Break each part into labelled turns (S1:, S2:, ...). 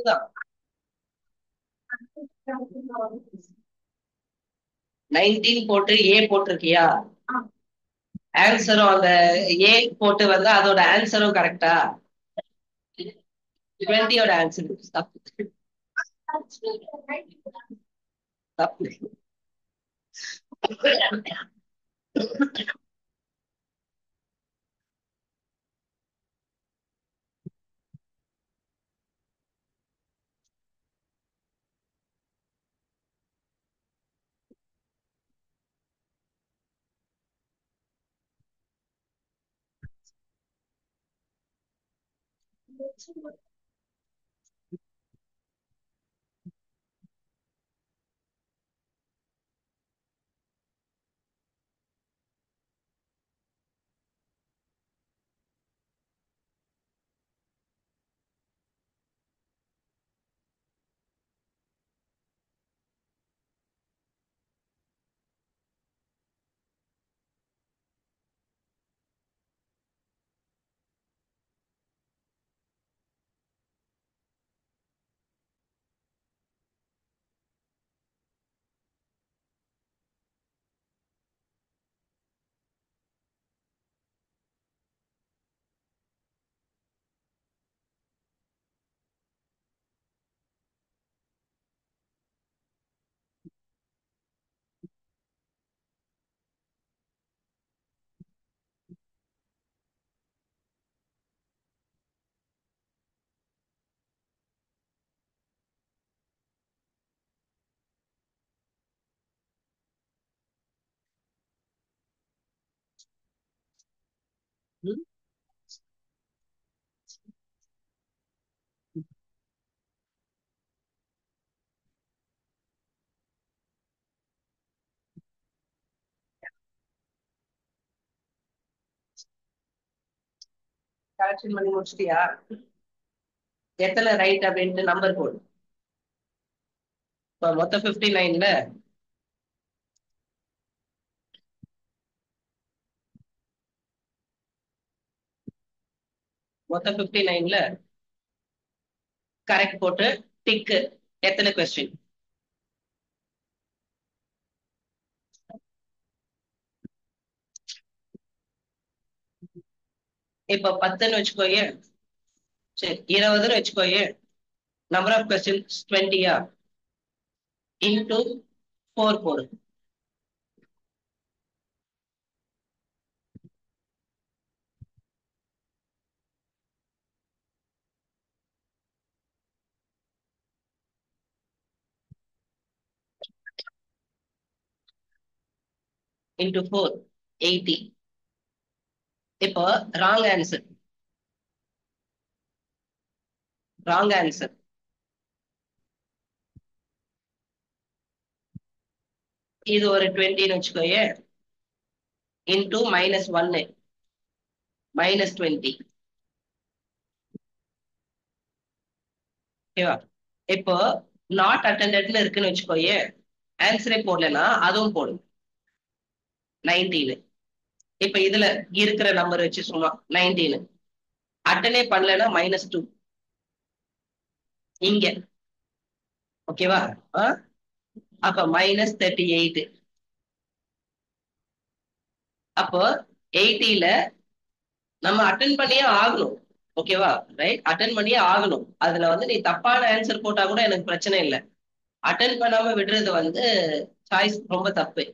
S1: தான் 19 போட்டு ஏ போட்டிருக்கியா? ஆன்சரும் அந்த ஏ போட்டு வந்தா அதோட ஆன்சரும் கரெக்டா? 20யோட ஆன்சர் தப்பு. தப்பு. கரெக்ஷன் பண்ணி முடிச்சிட்டியா? எத்தனை ரைட் அப்படின்ட்டு நம்பர் போடு. இப்ப மொத்தம் 59ல மொத்தம் 59ல கரெக்ட் போட்டு டிக்கு. எத்தனை கொஸ்டின்? இப்ப 10ன்னு வச்சுக்கோயே. சரி 20ன்னு வச்சுக்கோயே. நம்பர் ஆஃப் கொஸ்டின்ஸ் 20யா? இன்டூ 4 போடு. இன்டூ 4 80. இப்போ ராங் ஆன்சர். Wrong answer. இது ஒரு 20ன்னு வச்சுக்கோயே. இன்டூ -1 -20. ஓகேவா? இப்போ நாட் அட்டெண்டட்னு இருக்குன்னு வச்சுக்கோயே. ஆன்சரே போடலன்னா அதுவும் போடும். 19. இப்ப இதுல இருக்கிற நம்பர் வச்சு சும்மா 19. அட்டனே பண்ணலன்னா -2 இங்க. ஓகேவா? அப்ப -38. அப்போ 80ல நம்ம அட்டன் பண்ணியே ஆகணும். ஓகேவா? ரைட், அட்டன் பண்ணியே ஆகணும். அதுல வந்து நீ தப்பான ஆன்சர் போட்டா கூட எனக்கு பிரச்சனை இல்லை. அட்டன் பண்ணாம விடுறது வந்து சாய்ஸ் ரொம்ப தப்பு.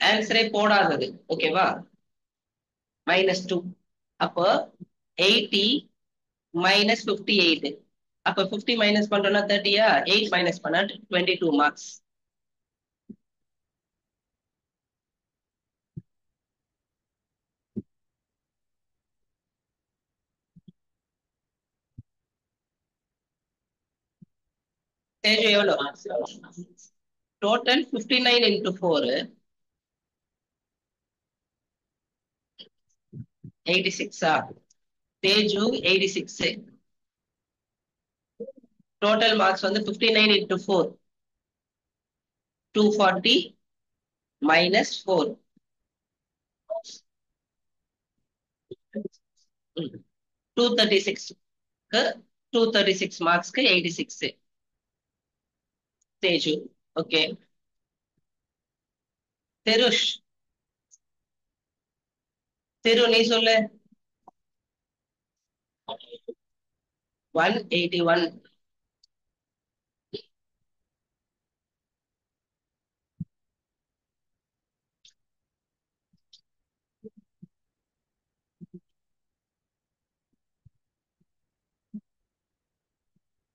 S1: ஆன்சரே போடாதது. ஓகேவா? -2. அப்போ 80 -58. அப்ப 50 மைனஸ் பண்றோம்னா 30யா? 8 மைனஸ் பண்ணா 22 மார்க்ஸ். தேஜு எவ்வளவு? Total 59 into 4 86. Teju 86. Total marks வந்து 59 இன்டூ 4 240 -4 236. 236 மார்க்ஸ்க்கு 86. தேஜு. ஓகே. தெருஷ். தெரு நீ சொல்லு. 181.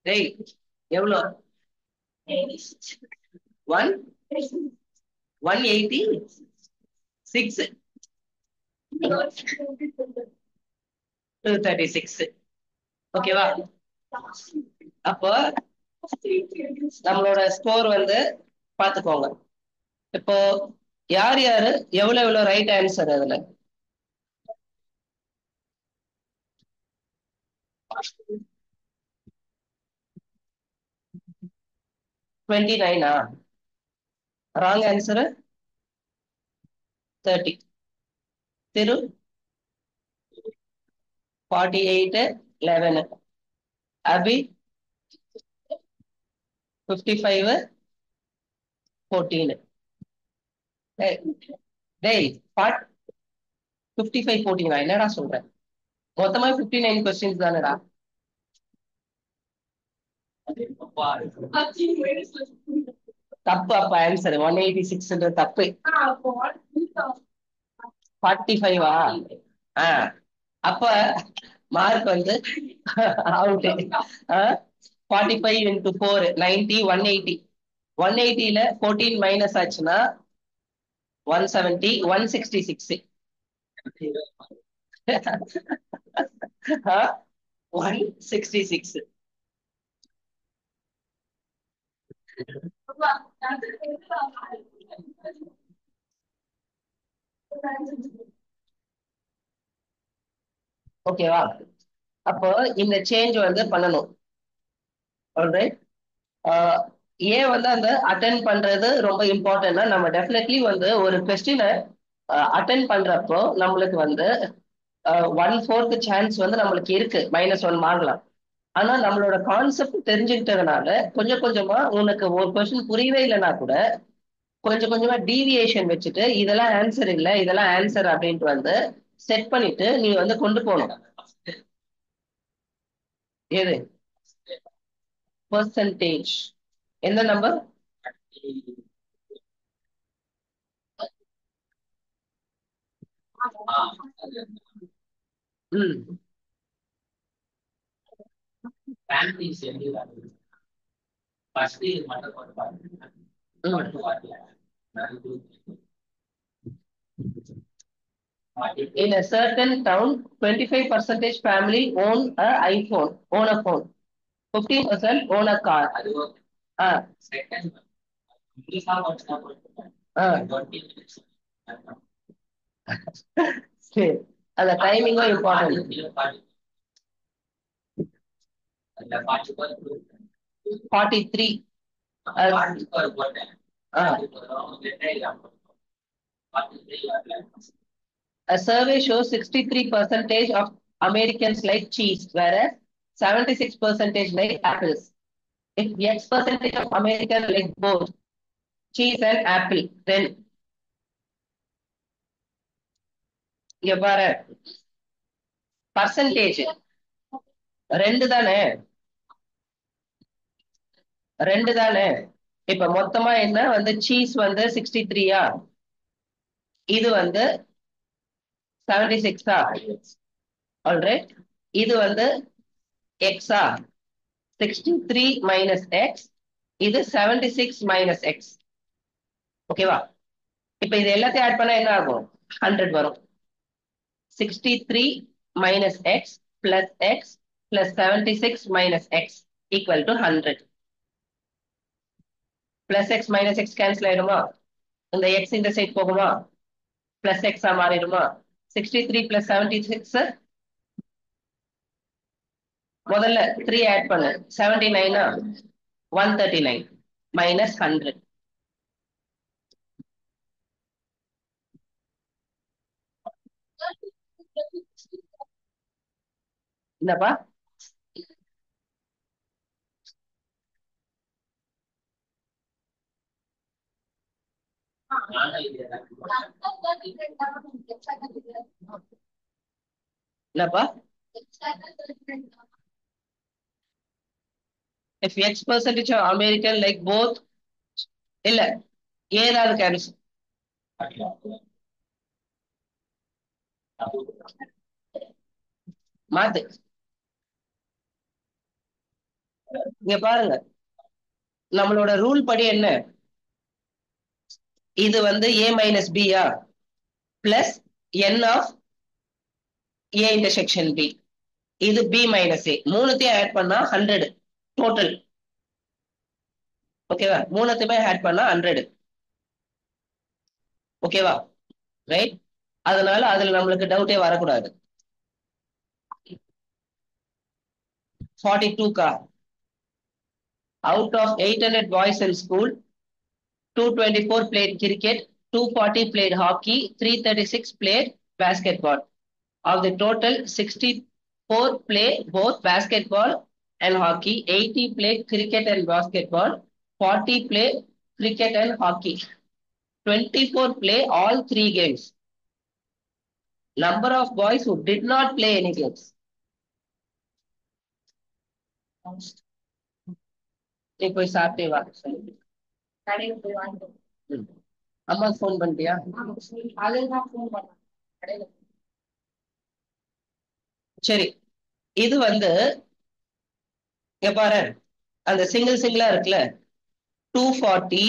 S1: டேய் எவ்வளோ? 186. 236. ஓகேவா? அப்போ நம்மளோட ஸ்கோர் வந்து பாத்துக்கோங்க. இப்போ யார் யாரு எவ்வளவு எவ்வளவு ரைட் ஆன்சர் அதுல? 29. Wrong answer 30. திரு 48, 11. அபி 55, 14. டேய் 55, 14 என்னடா சொல்றேன்? மொத்தமா 59 கொஸ்டின்ஸ் தானடா. தப்பு. அப்ப ஆன்சர் 186 தப்பு. 45. அப்ப மார்க் வந்து அவுட். 45 into 4 90. 180. 180ல 14 மைனஸ் ஆச்சுன்னா 170. 166. 166. ஓகேவா? அப்போ இந்த சேஞ்ச் வந்து பண்ணணும். ஆல்ரைட். ஏன் வந்து அந்த அட்டென்ட் பண்றது ரொம்ப இம்பார்ட்டன்ட்னா, நம்ம டெஃபினெட்லி வந்து ஒரு கொஸ்டினை அட்டென்ட் பண்றப்போ நம்மளுக்கு வந்து 1/4 சான்ஸ் வந்து நம்மளுக்கு இருக்கு -1 வாங்கலாம். ஆனா நம்மளோட கான்செப்ட் தெரிஞ்சுக்கிட்டதுனால கொஞ்சம் கொஞ்சமா உனக்கு ஒரு கொஸ்டின் புரியவே இல்லைன்னா கூட கொஞ்சம் கொஞ்சமா டீவியேஷன் வச்சுட்டு இதெல்லாம் ஆன்சர் இல்லை, இதெல்லாம் ஆன்சர் அப்படின்ட்டு வந்து செட் பண்ணிட்டு நீ வந்து கொண்டு போகணும். எது பெர்சன்டேஜ்? எந்த நம்பர்? ம் In a certain town, 25% family own a phone. 15% own a car. Ah. சரி. அந்த டைமிங்கும் important. 43. A survey shows 63% of Americans like cheese, whereas 76% like apples. If X percentage of Americans like both cheese and apple, then இங்க பாரு percentage ரெண்டு தானே. இப்ப மொத்தமா என்ன வந்து சீஸ் வந்து 63. இது வந்து 76. ஆல்ரைட். இது வந்து எக்ஸா 63 minus x. இது 76 minus x. ஓகேவா? இப்ப இது எல்லாத்தையும் ஆட் பண்ணா என்ன ஆகும்? 100 வரும். 63 minus x plus x plus 76 minus x equal to 100. Plus x minus x cancel ஆயிடுமா? இந்த x இந்த சைட் போகுமா? plus x மாறிடுமா? 63 plus 76 முதல்ல 3 ஆட் பண்ணு. 79. 139 minus 100. என்னப்பா? என்னப்பா? if x percentage of American like both இல்ல ஏதாவது கேன்சல் மாத்து. இங்க பாருங்க, நம்மளோட ரூல் படி என்ன, இது வந்து a மைனஸ் பியா plus n of a intersection b, இது b மைனஸ் a, மூணுத்தையும் ஆட் பண்ணா 100 டோட்டல். ஓகேவா? மூணுத்தையுமே ஆட் பண்ணா 100. ஓகேவா? ரைட். அதனால அதுல நம்மளுக்கு டவுட்டே வரக்கூடாது. 42 கா, out of 800 boys in school, 224 played cricket, 240 played hockey, 336 played basketball. Of the total, 64 play both basketball and hockey, 80 play cricket and basketball, 40 play cricket and hockey, 24 play all three games. Number of boys who did not play any games. நீ போய் சாப்பிட்டே வா சொல்லு. அம்மா phone பண்ணிட்டியா? சரி, இது வந்து இங்க பாரு, அந்த சிங்கிள் சிங்கிளா இருக்குல்ல, 240,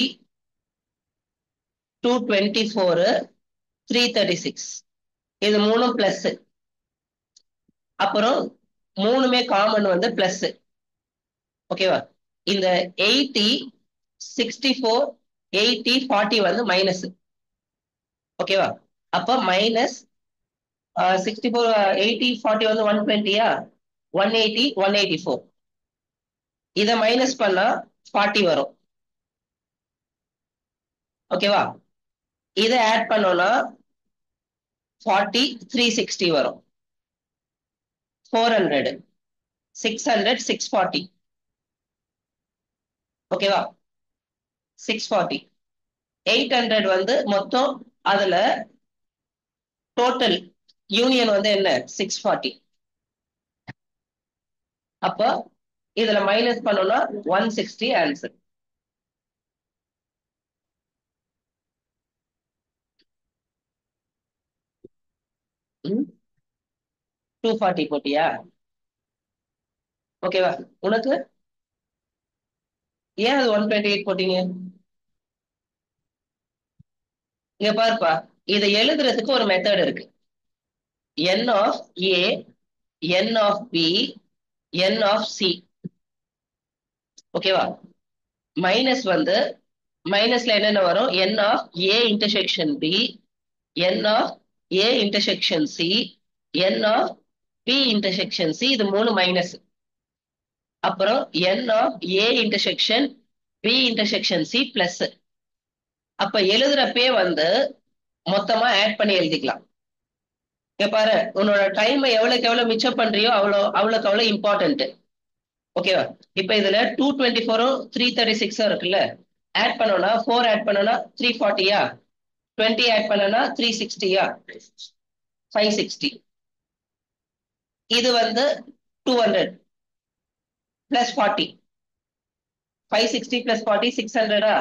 S1: 224, 336, இது மூணும் பிளஸ். அப்புறம் மூணுமே காமன் வந்து பிளஸ். ஓகேவா? இந்த 80, 64, 80, 40 வந்து மைனஸ். ஓகேவா? அப்ப மைனஸ் 64, 80, 40 வந்து 120யா, 180, 184. இத மைனஸ் பண்ணா 40 வரும். ஓகேவா? இத ஆட் பண்ணோம்னா 40, 360 வரும். 400, 600, 640. ஓகேவா? 640. 800 வந்து மொத்தம், அதுல டோட்டல் யூனியன் வந்து என்ன, 640. அப்ப இதுல மைனஸ் பண்ணோம்னா 160 ஆன்சர். ம், 240 போட்டியா? ஓகேவா? உனக்கு ஏன் அது 128 போட்டீங்க? இங்க பாருப்பா, இதை எழுதுறதுக்கு ஒரு மெத்தட் இருக்கு. n of a, n of b, n of c. ஓகேவா? மைனஸ் வந்து மைனஸ்ல என்னென்ன வரும், n of a intersection b, n of a intersection c, n of b intersection c, இது மூணு மைனஸ். அப்புறம் n of a intersection b intersection c plus. அப்ப எழுதுறப்பே வந்து மொத்தமா ஆட் பண்ணி எழுதிக்கலாம். இங்க பாரு, உன்னோட டைம் எவ்வளவுக்கு எவ்வளவு மிச்சம் பண்றியோ அவ்வளவுக்கு அவ்வளவு இம்பார்ட்டன்ட். ஓகேவா? இப்ப இதுல 224, 336 இருக்குல்ல, ஆட் பண்ணோம்னா 4 ஆட் பண்ணோம்னா 340யா, 20 ஆட் பண்ணோம்னா 360யா, 560. இது வந்து 200 பிளஸ் 40, 560 பிளஸ் 40, 600,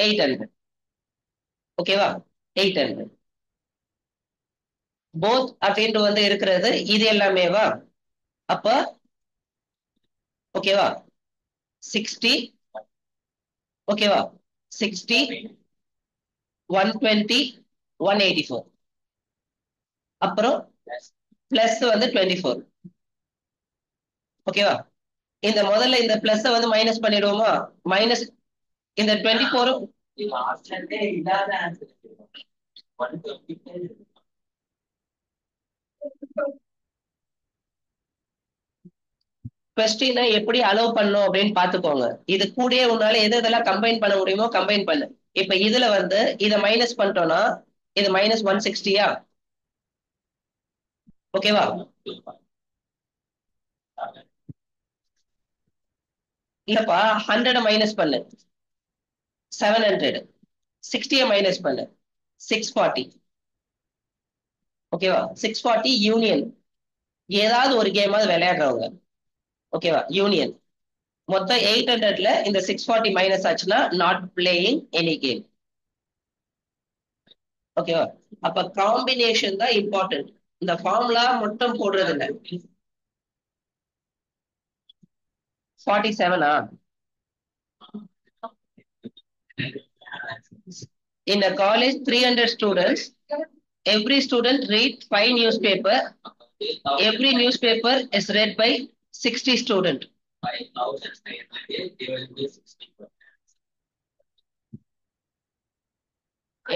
S1: 800. ஓகேவா? 800 போத் அப்படின்ட்டு வந்து இருக்கிறது இது எல்லாமேவா. அப்ப ஓகேவா, 60, ஓகேவா, 60, 120, 184. அப்புறம் பிளஸ் வந்து 24. ஓகேவா? இந்த முதல்ல இந்த பிளஸ் வந்து மைனஸ் பண்ணிடுவோமா, மைனஸ் இந்த 24 கொஸ்டினை எப்படி அலோவ் பண்ணும் அப்படின்னு பாத்துக்கோங்க. இது கூடயே உன்னால எது எதெல்லாம் கம்பைன் பண்ண முடியுமோ கம்பைன் பண்ணு. இப்ப இதுல வந்து இதை மைனஸ் பண்ணிட்டோம்னா இது மைனஸ் 160யா. ஓகேவா? இல்லப்பா, 100 மைனஸ் பண்ணு, 700. 60 மைனஸ் பண்ணு 640. ஓகேவா? 640 யூனியன். ஏதாவது ஒரு கேமாவது விளையாடுறவங்க. ஓகேவா? யூனியன். மொத்தம் 800ல இந்த 640 மைனஸ் ஆச்சுன்னா நாட் பிளேயிங் எனி கேம். ஓகேவா? அப்ப காம்பினேஷன் தான் இம்பார்ட்டன்ட். இந்த ஃபார்முலா மட்டும் போடுறது இல்ல. 47 in a college 300 students, every student read 5 newspaper, every newspaper is read by 60 student.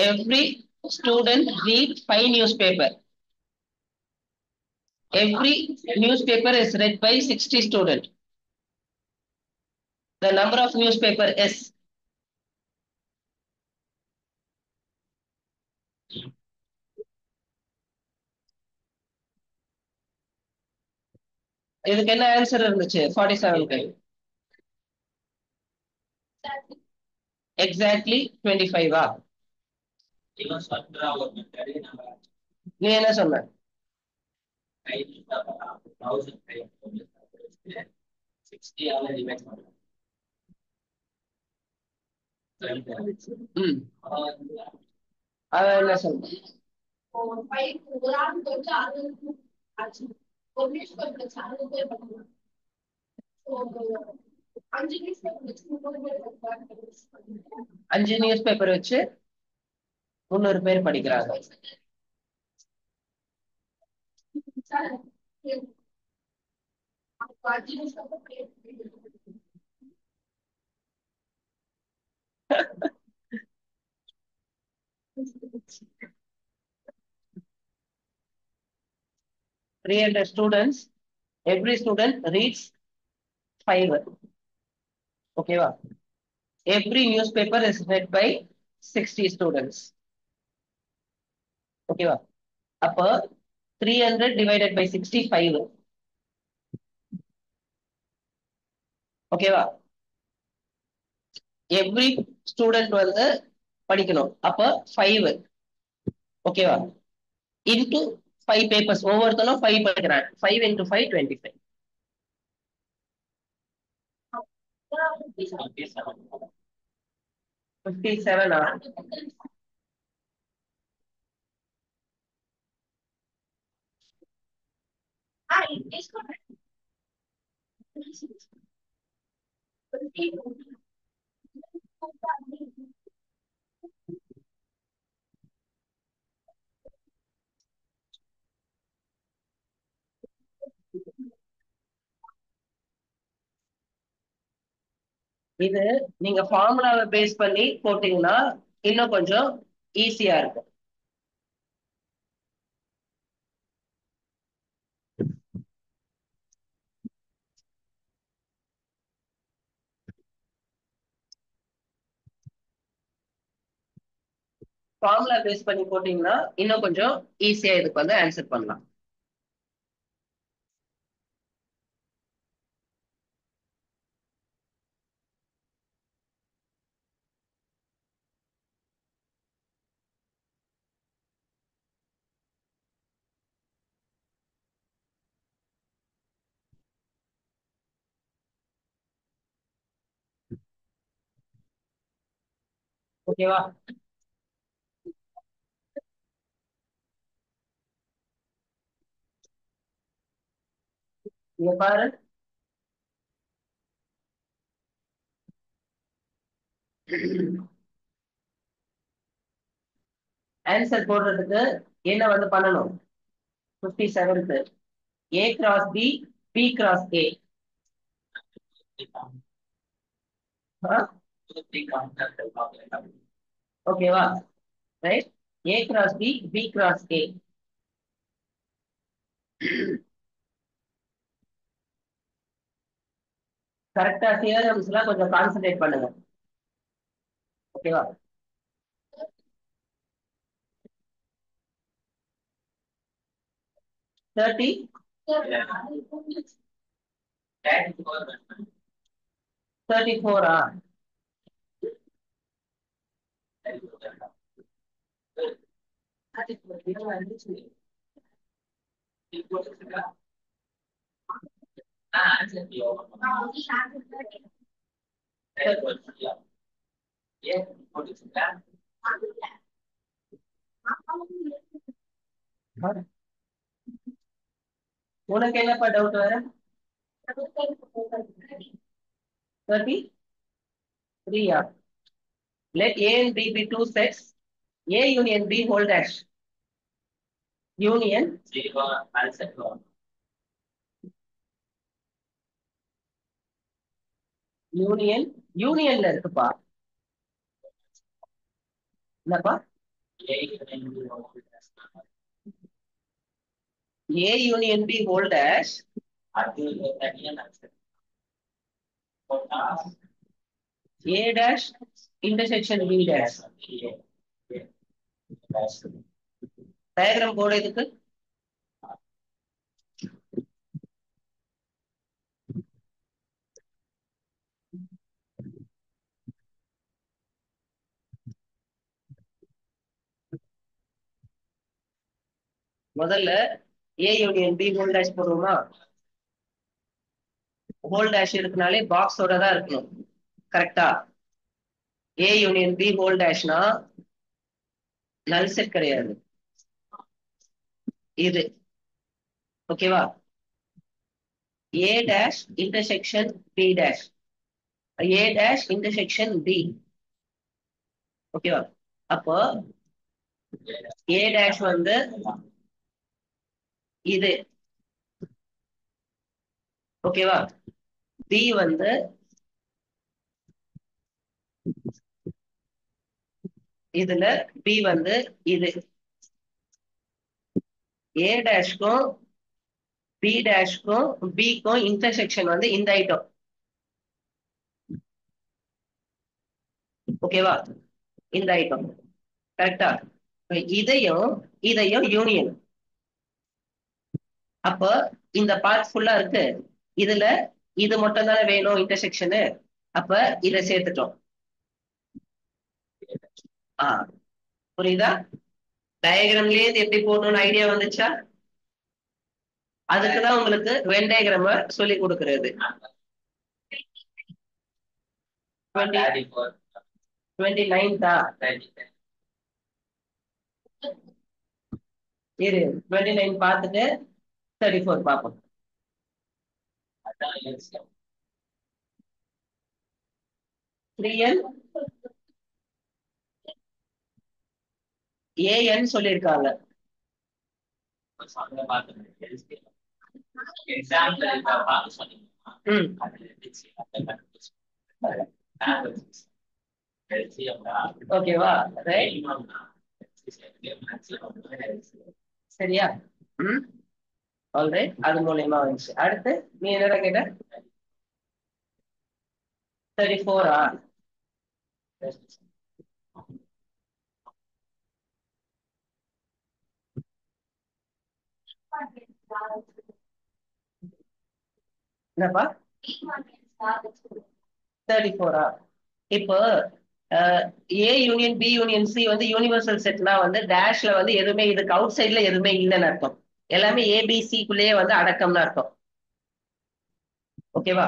S1: Every student read 5 newspaper, every newspaper is read by 60 student. The number of newspaper is இதுக்கு என்ன answer இருந்துச்சு 47க்கு? Exactly 25 நீ என்ன சொன்ன? அவன் என்ன சொன்ன? அஞ்சு நியூஸ் பேப்பர் வச்சு 300 பேர் படிக்கிறாங்க. $300 students, every student reads 5. ஓகேவா? Every newspaper is read by 60 students. ஓகேவா? அப்ப 300 divided by 65. ஓகேவா? எவ்ரி ஸ்டூடெண்ட் வந்து படிக்கணும். அப்ப 5. ஓகேவா? Into 5 papers. ஒவ்வொருத்தனும் 5 படிக்கிறான். 5 into 5 25. 57 இது நீங்க ஃபார்முலாவை பேஸ் பண்ணி போட்டீங்கன்னா இன்னும் கொஞ்சம் ஈஸியா இருக்கும். ஃபார்முலா பேஸ் பண்ணி போட்டீங்கன்னா இன்னும் கொஞ்சம் ஈஸியா இதுக்கு வந்து ஆன்சர் பண்ணலாம். ஓகேவா? இங்க பாரு, ஆன்சர் போடுறதுக்கு என்ன வந்து பண்ணணும்? 57th A cross B, B cross A. ஓகேவா? Right. A cross B, B cross A. கரெக்டா தியரம்ஸ் எல்லாம் கொஞ்சம் கான்சென்ட்ரேட் பண்ணுங்க. ஓகேவா? தேர்ட்டி 34 உனக்கு என்னப்பா டவுட் வேற? 33. Let A and B be two sets. A union B hold dash. Union union யூனியன்ல இருக்குப்பா. என்னப்பா? A union B hold dash. A dash intersection B dash. Diagram போடு இதுக்கு. முதல்ல A union B whole dash போடுவோமா? Whole dash இருக்குனாலே பாக்ஸோட தான் இருக்கணும். கரெக்டா? A யூனியன் B ஹோல் டேஷ்னா நல் செட் கிடையாது. இது ஓகேவா? A dash intersection B dash. A dash intersection B. ஓகேவா? அப்போ A dash வந்து இது ஓகேவா? B வந்து இதுல B வந்து இது. A டேஷ்க்கும் B டேஷ்க்கும் B க்கும் இன்டர்செக்ஷன் வந்து இந்த ஐட்டம். ஓகேவா? இந்த ஐட்டம் கரெக்டா? இதையும் இதையும் யூனியன். அப்ப இந்த பார்ட் ஃபுல்லா இருக்கு. இதுல இது மட்டும் தானே வேணும் இன்டர்செக்ஷனு. அப்ப இத சேர்த்துட்டோம். புரியுதா? டயக்ராம்லயே எப்படி போடணும்னு ஐடியா வந்துச்சா? அதுக்குதான் உங்களுக்கு வென் டயக்ராம சொல்லி கொடுக்கிறது. 29th இரு 29 பார்த்துட்டு 34 பார்ப்போம். AN சொல்லியிருக்காங்க. ஓகேவா? சரியா? ஆல்ரைட். அது மூலியமா வந்துச்சு. அடுத்து நீ என்னடா கேட்ட? 34 என்னப்பா? 34 இப்போ A union B union C வந்து யூனிவர்சல் செட்னா வந்து டேஷ்ல வந்து எதுவுமே இதுக்கு அவுட் சைட்ல எதுவுமே இல்லைன்னு அர்த்தம். எல்லாமே ABCக்குள்ளேயே வந்து அடக்கம்னு அர்த்தம். ஓகேவா?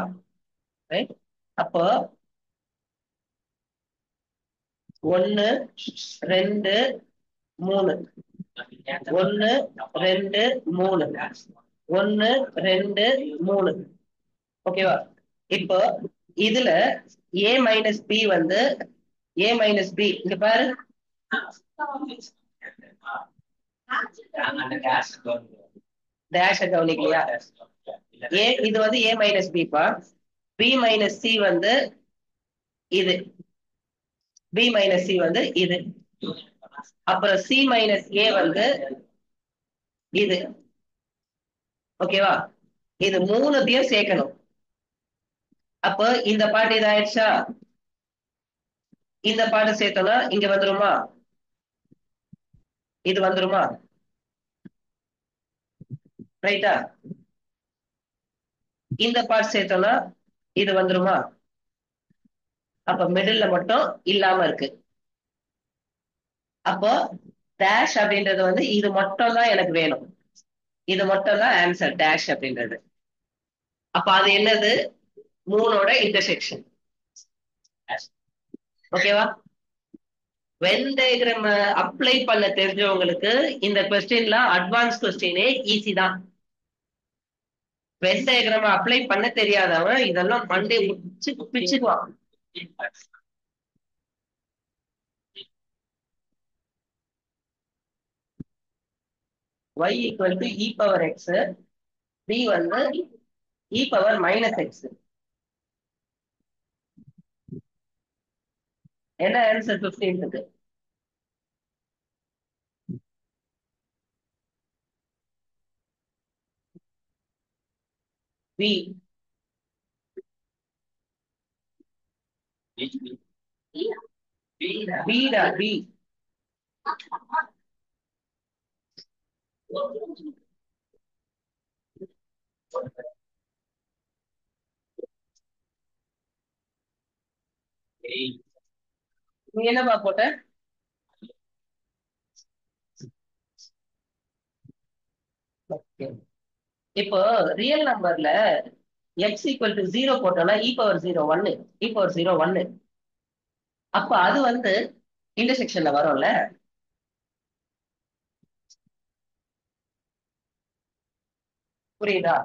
S1: ரைட். அப்போ 1 2 3 1 2 3 1 2 3 ஓகேவா? இப்போ இதுல A மைனஸ் B வந்து A மைனஸ் B இங்க பாரு. டேஷ் கவனிக்கலையா? A இது வந்து A மைனஸ் B பா. B மைனஸ் C வந்து இது. B மைனஸ் C வந்து இது. அப்புறம் C மைனஸ் A வந்து இது. ஓகேவா? இது மூணுத்தையும் சேர்க்கணும். அப்போ இந்த பாட்டு இதாயிடுச்சா? இந்த பாட்டு சேர்த்தோம்னா இங்க வந்துருமா? இது வந்துருமா? ரைட்டா? இந்த பார்ட் சேர்த்தோம்னா இது வந்துருமா? அப்ப மிடில்ல மட்டும் இல்லாம இருக்கு. அப்போ டேஷ் அப்படின்றது வந்து இது மட்டும் தான் எனக்கு வேணும், இது மட்டும் தான் ஆன்சர் டேஷ் அப்படின்றது. அப்ப அது என்னது? மூணோட இன்டர்செக்ஷன். ஓகேவா? வென் டயக்ராம் அப்ளை பண்ண தெரிஞ்சவங்களுக்கு இந்த கொஸ்டின்லாம் அட்வான்ஸ் கொஸ்டினே ஈஸி தான். வென் டயக்ராம் அப்ளை பண்ண தெரியாதவன் இதெல்லாம் மண்டே பிச்சுக்குவான். y equal to e power x, b வந்து இ பவர் மைனஸ் எக்ஸ். என்ன ஆன்சர் 15க்கு? b. b டா b. நீ என்னப்பா போட்ட? இப்போ ரியல் நம்பர்ல எக்ஸ் ஈக்குவல் டு 0 போட்டோம்னா இ பவர் 0 1, இ பவர் 0 1. அப்ப அது வந்து இன்டர்செக்ஷன்ல வரும்ல. புரியுதா?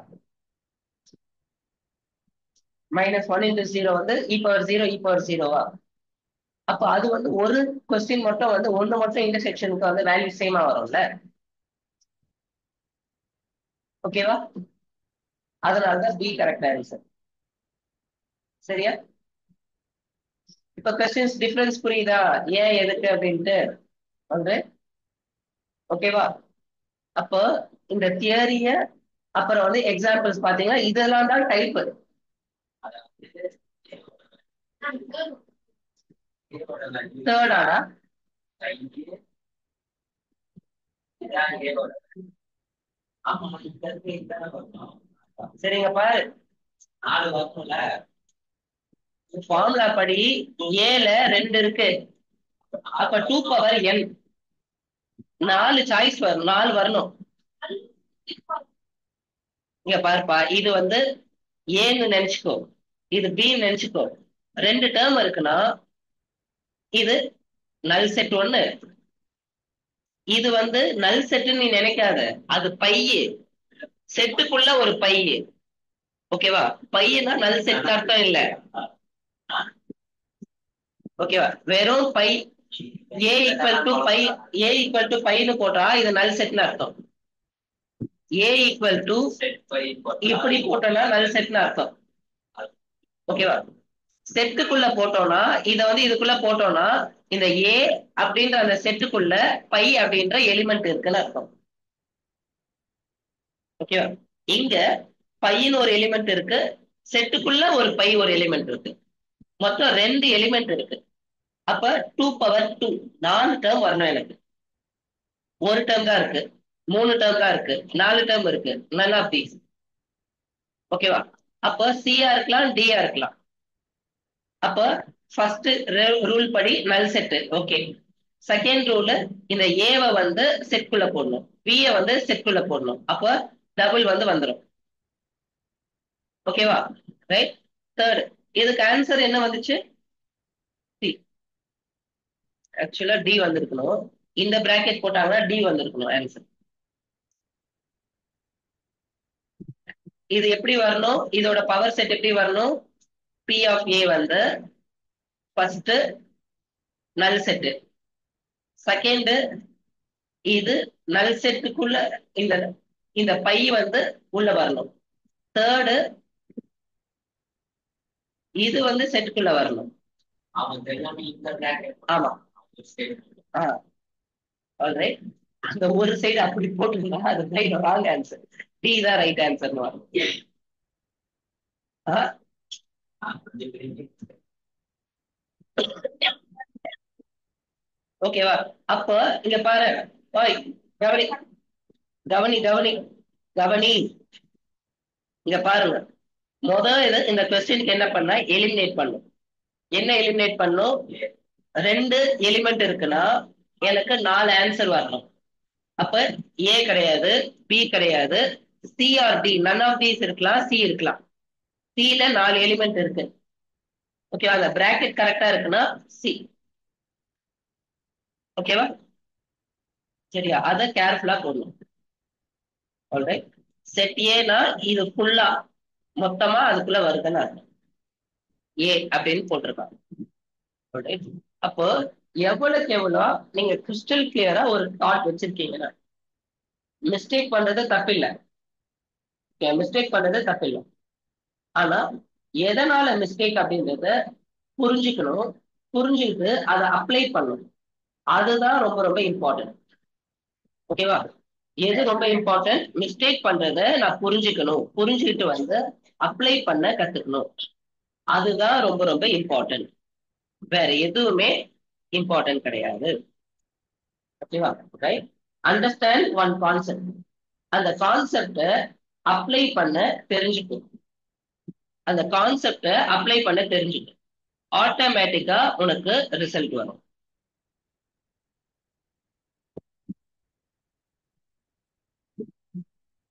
S1: -1 into 0 வந்து இ பவர் 0 இ பவர் 0வா? அப்ப அது வந்து ஒரு கொஸ்டின் மட்டும் வந்து ஒண்ணு மட்டும் இன்டர்செக்ஷனுக்கு வந்து வேல்யூ சேமா வரும்ல. ஓகேவா? அதனாலதான் பி கரெக்ட் ஆன்சர். சரியா? இப்ப கொஸ்டின்ஸ் டிஃபரன்ஸ் புரியுதா, ஏன் எதுக்கு அப்படின்ட்டு வந்து? ஓகேவா? அப்போ இந்த தியரிய அப்புறம் வந்து எக்ஸாம்பிள்ஸ் பாத்தீங்கன்னா இதெல்லாம் தான் டைப். தேர்ட் ஆனா சரிங்க பாரு, ஃபார்முலா படி ஏல 2 இருக்கு. அப்ப 2 பவர் n 4 சாய்ஸ் வரும், 4 வரணும். இங்க பாருப்பா, இது வந்து ஏன்னு நினைச்சுக்கோ, இது பி நினைச்சுக்கோ. 2 டேர்ம் இருக்குன்னா இது நல் செட் 1, இது வந்து நல் செட்னு நீ நினைக்காத, அது பைய செட்டுக்குள்ள ஒரு பைய. ஓகேவா? பையனா நல் செட் அர்த்தம் இல்ல. ஓகேவா? வெறும் pi a equal to pi, a equal to பைன்னு போட்டா இது நல் செட்னு அர்த்தம். ஏ ஈக்குவல் டு இப்படி போட்டோம்னா நல் செட்னு அர்த்தம். ஓகேவா? செட்டுக்குள்ள போட்டோம்னா இத வந்து இதுக்குள்ள போட்டோம்னா இந்த ஏ அப்படின்ற அந்த செட்டுக்குள்ள பை அப்படின்ற எலிமெண்ட் இருக்குன்னு அர்த்தம். ஓகேவா? இங்க பையின்னு ஒரு எலிமெண்ட் இருக்கு, செட்டுக்குள்ள ஒரு பை ஒரு எலிமெண்ட் இருக்கு, மொத்தம் 2 எலிமெண்ட் இருக்கு. அப்ப 2 பவர் 2 4 டேர்ம் வரணும் எனக்கு. ஒரு டேர்ம் தான் இருக்கு, 3 டேர்ம் தான் இருக்கு, 4 டேர்ம் இருக்கு, none of these. ஓகேவா? அப்ப சியா இருக்கலாம், டியா இருக்கலாம். அப்ப ஃபர்ஸ்ட் ரூல் படி நல் செட். ஓகே. செகண்ட் ரூல், இந்த ஏவை வந்து செட்குள்ள போடணும், பிய வந்து செட்குள்ள போடணும். அப்ப டபுள் வந்து வந்துடும். ஓகேவா? ரைட். தேர்ட், இதுக்கு ஆன்சர் என்ன வந்துச்சு? சி. ஆக்சுவலா டி வந்திருக்கணும், இந்த பிராக்கெட் போட்டாங்கன்னா டி வந்திருக்கணும் ஆன்சர். இது எப்படி வரணும்? இதோட பவர் செட் எப்படி வரணும்? பி ஆஃப் ஏ வந்து ஃபர்ஸ்ட் நல் செட், செகண்ட் இது நல் செட்டுக்குள்ள இந்த இந்த பை வந்து உள்ள வரணும், தேர்டு இது வந்து செட்டுக்குள்ள வரணும். ஆமா. ஆல்ரைட். அந்த ஒரு சைடு அப்படி போட்டுருந்தா அது ராங் ஆன்சர், டி தான் ரைட் ஆன்சர் வரும். ஓகேவா? அப்ப இங்க பாரு, ஓய் கவனி கவனி கவனி கவனி. இங்க பாருங்க, இது இந்த கொஸ்டினுக்கு என்ன பண்ணா எலிமினேட் பண்ணும். என்ன எலிமினேட் பண்ணும்? 2 எலிமெண்ட் இருக்குன்னா எனக்கு 4 ஆன்சர் வரணும். அப்ப ஏ கிடையாது, பி கிடையாது, C or D, none of these இருக்கலாம், சி இருக்கலாம். சில 4 எலிமெண்ட் இருக்கு. ஓகேவா? அந்த பிராக்கெட் கரெக்டா இருக்குன்னா சி. ஓகேவா? சரியா? அத கேர்ஃபுல்லா போடணும். ஆல்ரைட். செட் ஏனா இது ஃபுல்லா மொத்தமா அதுக்குள்ள வருதுன்னு அர்த்தம். ஏ அப்படின்னு போட்டிருக்காங்க. Alright. அப்போ எவ்வளவுக்கு எவ்வளோ நீங்க கிறிஸ்டல் கிளியரா ஒரு தாட் வச்சிருக்கீங்கன்னா மிஸ்டேக் பண்றது தப்பில்லை. மிஸ்டேக் பண்றது தப்பில்லை. ஆனா எதனால மிஸ்டேக் அப்படின்றத புரிஞ்சுக்கணும். புரிஞ்சுக்கிட்டு அதை அப்ளை பண்ணணும். அதுதான் ரொம்ப ரொம்ப இம்பார்ட்டன்ட். ஓகேவா? எது ரொம்ப இம்பார்ட்டன்ட்? மிஸ்டேக் பண்றத நான் புரிஞ்சுக்கணும். புரிஞ்சுக்கிட்டு வந்து அப்ளை பண்ண கத்துக்கணும். அதுதான் ரொம்ப ரொம்ப இம்பார்ட்டன்ட். வேற எதுவுமே இம்பார்ட்டன்ட் கிடையாது. ஓகேவா? ரைட். Understand one concept. அந்த கான்செப்ட அப்ளை பண்ண தெரிஞ்சுக்கும். அந்த கான்செப்ட அப்ளை பண்ண தெரிஞ்சுக்கும். ஆட்டோமேட்டிக்கா உனக்கு ரிசல்ட் வரும்.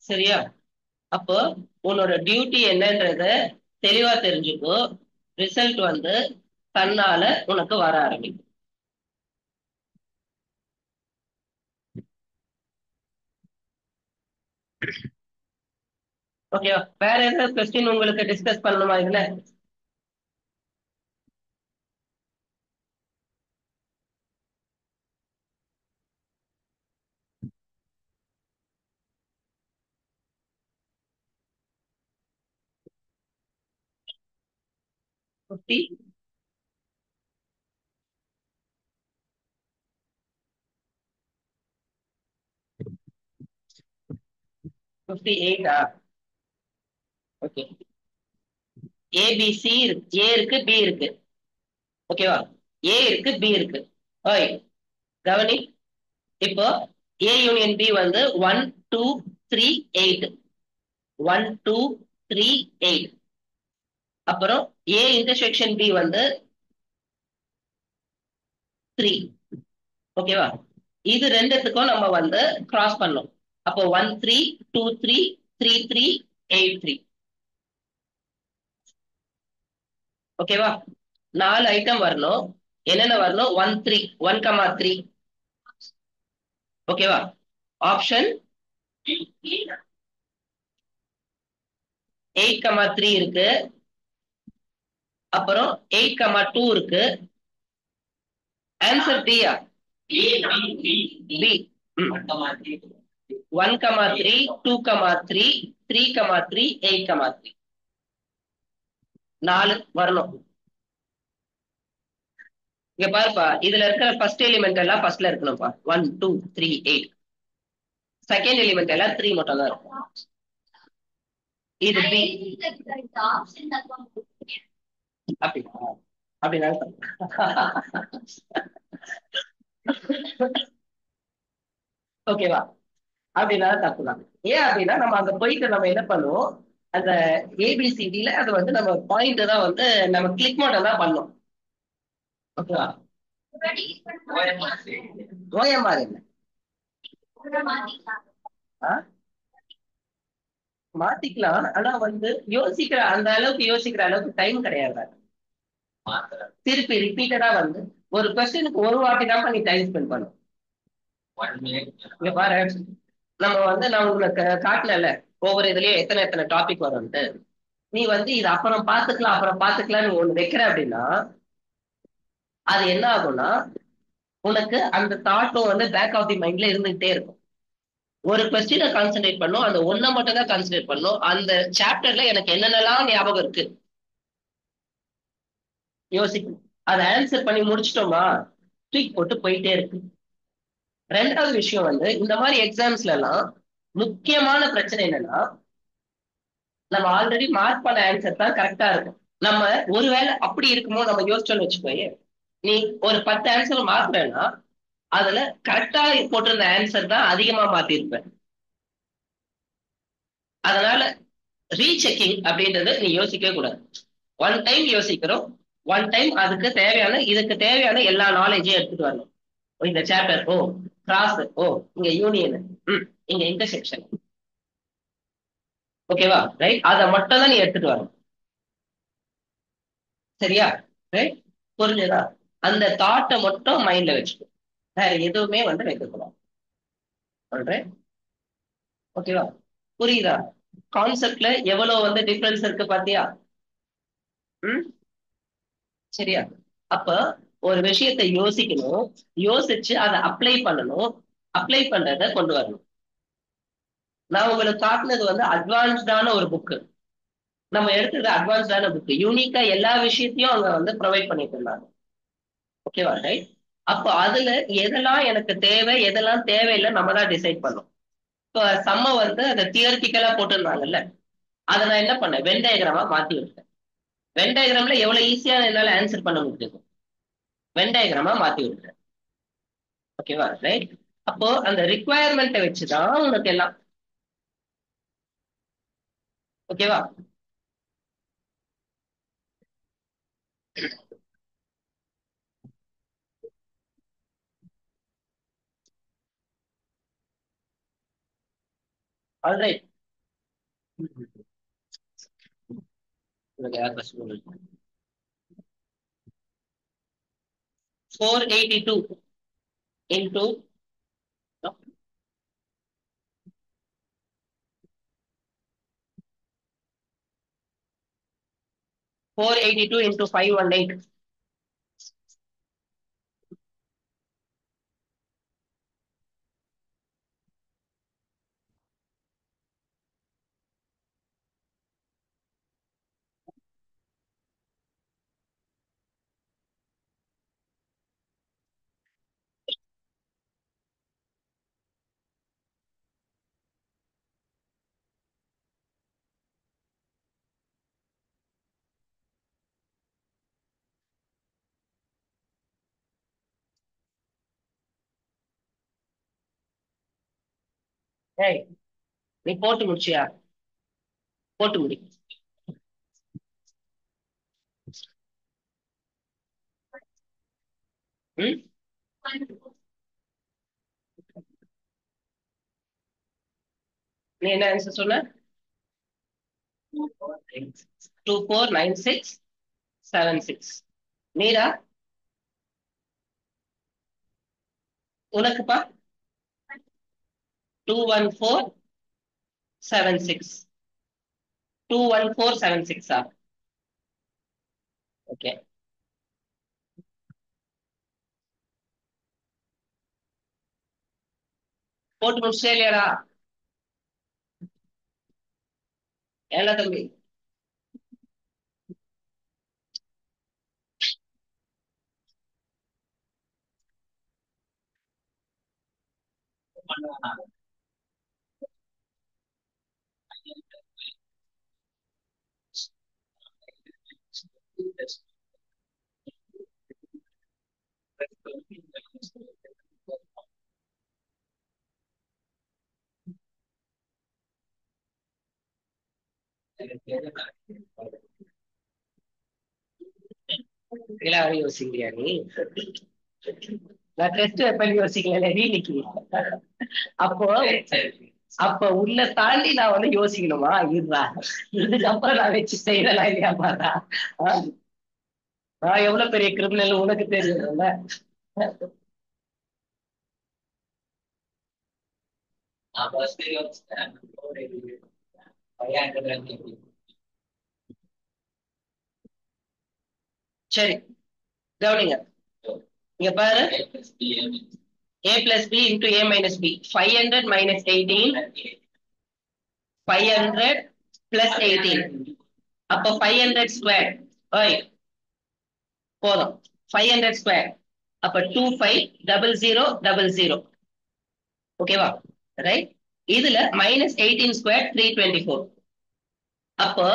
S1: சரியா? அப்போ உன்னோட டியூட்டி என்னன்றத தெளிவா தெரிஞ்சுக்கோ. ரிசல்ட் வந்து தன்னால உனக்கு வர ஆரம்பிக்கும். ஓகேவா? வேற ஏதாவது கொஸ்டின் உங்களுக்கு டிஸ்கஸ் பண்ணணுமா இதுல? Fifty 58 okay. ஏபிசி ஏ இருக்கு, பி இருக்கு. ஓகேவா? ஏ இருக்கு, பி இருக்கு. ஓய் கவனி. இப்போ ஏ யூனியன் பி வந்து 1 2 3 8. 1 2 3 8. அப்புறம் ஏ இன்டர்செக்ஷன் பி வந்து 3. ஓகேவா? இது ரெண்டுத்துக்கும் நம்ம வந்து கிராஸ் பண்ணோம். அப்போ 1 3 2 3 3 3 8 3. ஓகேவா? 4 ஐட்டம் வரணும். என்னென்ன வரணும்? 1 3 1,3. ஓகேவா? ஆப்ஷன் 8,3 இருக்கு. அப்புறம் 8,2 இருக்கு. ஆன்சர் டியா? பி. 1,3 2,3 3,3 8,3 4 வரணும். இங்க பாருப்பா, இதுல இருக்கிற ஃபர்ஸ்ட் எலிமெண்ட் எல்லாம் ஃபர்ஸ்ட்ல இருக்கணும்ப்பா. 1 2 3 8. செகண்ட் எலிமெண்ட் எல்லாம் 3 மட்டும் தான் இருக்கும். இது பி. அப்படியா? அப்படின்னா ஓகேவா? அப்படின்னா தப்புதான். ஏன் அப்படின்னா நம்ம அங்க போயிட்டு நம்ம என்ன பண்ணுவோம், அந்த ஏபிசிடில அது வந்து நம்ம பாயிண்ட் தான் வந்து நம்ம கிளிக் மட்டும் தான் பண்ணோம். ஓகேவா? ஓஎம்ஆர் என்ன? மாத்திக்கலாம். ஆனா வந்து யோசிக்கிற அந்த அளவுக்கு யோசிக்கிற அளவுக்கு டைம் கிடையாது. திருப்பி ரிப்பீட்டடா வந்து ஒரு கொஸ்டினுக்கு ஒரு வாட்டி தான் நீ டைம் ஸ்பெண்ட் பண்ணும். இங்க பாரு, நம்ம வந்து நான் உங்களுக்கு காட்டல ஒவ்வொரு இதுலயும் எத்தனை எத்தனை டாபிக் வரும்ட்டு. நீ வந்து இது அப்புறம் பாத்துக்கலாம் அப்புறம் பாத்துக்கலாம் நீ ஒண்ணு வைக்கிற அப்படின்னா அது என்ன ஆகும்னா உனக்கு அந்த தாட்டும் வந்து பேக் ஆஃப் தி மைண்ட்ல இருந்துகிட்டே இருக்கும். ஒரு கொஸ்டினை கான்சென்ட்ரேட் பண்ணும், அந்த ஒன்ன மட்டும் தான் கான்சென்ட்ரேட் பண்ணும். அந்த சாப்டர்ல எனக்கு என்னென்னலாம் ஞாபகம் இருக்கு யோசிக்கணும். அதை ஆன்சர் பண்ணி முடிச்சிட்டோமா தூக்கி போட்டு போயிட்டே இருக்கு. ரெண்டாவது விஷயம் வந்து இந்த மாதிரி எக்ஸாம்ஸ்ல எல்லாம் முக்கியமான பிரச்சனை என்னன்னா நம்ம ஆல்ரெடி மார்க் பண்ண ஆன்சர் தான் கரெக்டா இருக்கும். நம்ம ஒருவேளை அப்படி இருக்குமோ நம்ம யோசிச்சோம்னு வச்சுக்கோயே, நீ ஒரு 10 ஆன்சர் மாத்துறேன்னா அதுல கரெக்டா போட்டிருந்த ஆன்சர் தான் அதிகமா மாத்திருப்ப. அதனால ரீசெக்கிங் அப்படின்றது நீ யோசிக்கவே கூடாது. ஒன் டைம் யோசிக்கிறோம், ஒன் டைம் அதுக்கு தேவையான இதுக்கு தேவையான எல்லா நாலேஜையும் எடுத்துட்டு வரணும். இந்த சாப்டர் ஓ கிராஸ் ஓ இங்க யூனியன் இங்க இன்டர்செக்ஷன். ஓகேவா ரைட்? அதை மட்டும் தான் நீ எடுத்துட்டு வரணும். சரியா ரைட்? புரிஞ்சுதா? அந்த தாட்டை மட்டும் மைண்ட்ல வச்சுக்கோ, வேற எதுவுமே வந்து வைக்கக்கூடாது. ஓகேவா? புரியுதா? கான்செப்ட்ல எவ்வளவு வந்து டிஃபரன்ஸ் இருக்கு பாத்தியா? ம் சரியா? அப்ப ஒரு விஷயத்தை யோசிக்கணும், யோசிச்சு அதை அப்ளை பண்ணணும், அப்ளை பண்றத கொண்டு வரணும். நான் உங்களுக்கு காட்டினது வந்து அட்வான்ஸ்டான ஒரு புக்கு, நம்ம எடுத்தது அட்வான்ஸ்டான புக், யூனிக்கா எல்லா விஷயத்தையும் அவங்க வந்து ப்ரொவைட் பண்ணிட்டு இருந்தாங்க. ஓகேவா ரைட்? அப்போ அதுல எதெல்லாம் எனக்கு தேவை எதெல்லாம் தேவையில்லை நம்ம தான் டிசைட் பண்ணோம். இப்போ சம்ம வந்து அதை தியரிட்டிக்கலா போட்டிருந்தாங்கல்ல, அதை நான் என்ன பண்ணேன், வென் டயக்ராமா மாத்தி விட்டேன். வென் டயக்ராம்ல எவ்வளவு ஈஸியா என்னால ஆன்சர் பண்ண முடியுது, வென் டயக்ராமா மாத்தி விட்டேன். ஓகேவா ரைட்? அப்போ அந்த ரிக்குவயர்மெண்ட்டை வச்சுதான் உனக்கு எல்லாம். ஓகேவா? ஆல்ரைட். உங்களுக்கு யார் ஃபர்ஸ்ட் 482 into 482 into 518. ஏய், நீ போட்டு முடிச்சியா? போட்டு முடி. ம் நீ என்ன ஆன்சர் சொன்ன? 249676. மீரா உனக்குப்பா? 21476. 21476. ஓகே, போட்டு முடிச்சே இல்லையாடா? ஏன்டா தம்பி? எல்லாரும் யோசிக்கிறியா நீ? நான் டெஸ்ட் வைப்பேன் யோசிக்கல நீ இன்னைக்கு. அப்போ அப்ப உள்ள தாண்டி நான் வந்து யோசிக்கணுமா? இருடா, இதுக்கப்புறம் நான் வச்சு செய்யலாம் இல்லையா பாரா. நான் எவ்வளவு பெரிய கிரிமினல் உனக்கு தெரியும்ல. சரி, கவனிங்க. இங்க பாரு, a plus b into a minus b. 500 minus 18. 500 plus 18. அப்போ 500 ஸ்கொயர். ஓய் போதும். 500 ஸ்கொயர். அப்ப 250000. ஓகேவா ரைட்? இதுல -18 ஸ்கொயர் 324. அப்போ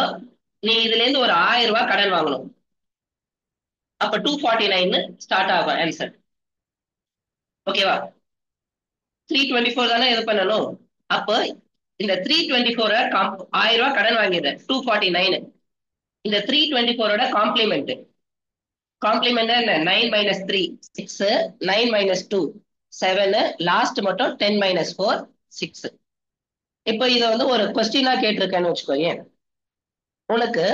S1: நீ இதுல இருந்து ஒரு 1000 ரூபாய் கடன் வாங்கணும். அப்ப 249 ஸ்டார்ட் ஆகும் ஆன்சர். ஓகேவா? 324 தானே இது பண்ணணும். அப்போ இந்த 324 1000 ரூபாய் கடன் வாங்கிடுற 249. இந்த 324 காம்ப்ளிமெண்ட் காம்ப்ளிமெண்ட் என்ன? 9 மைனஸ் 3 6, 9 மைனஸ் 2 7, லாஸ்ட் மட்டும் 10 மைனஸ் 4 6. இப்போ இதை வந்து ஒரு கொஸ்டினா கேட்டிருக்கேன்னு வச்சுக்கோங்க, உனக்கு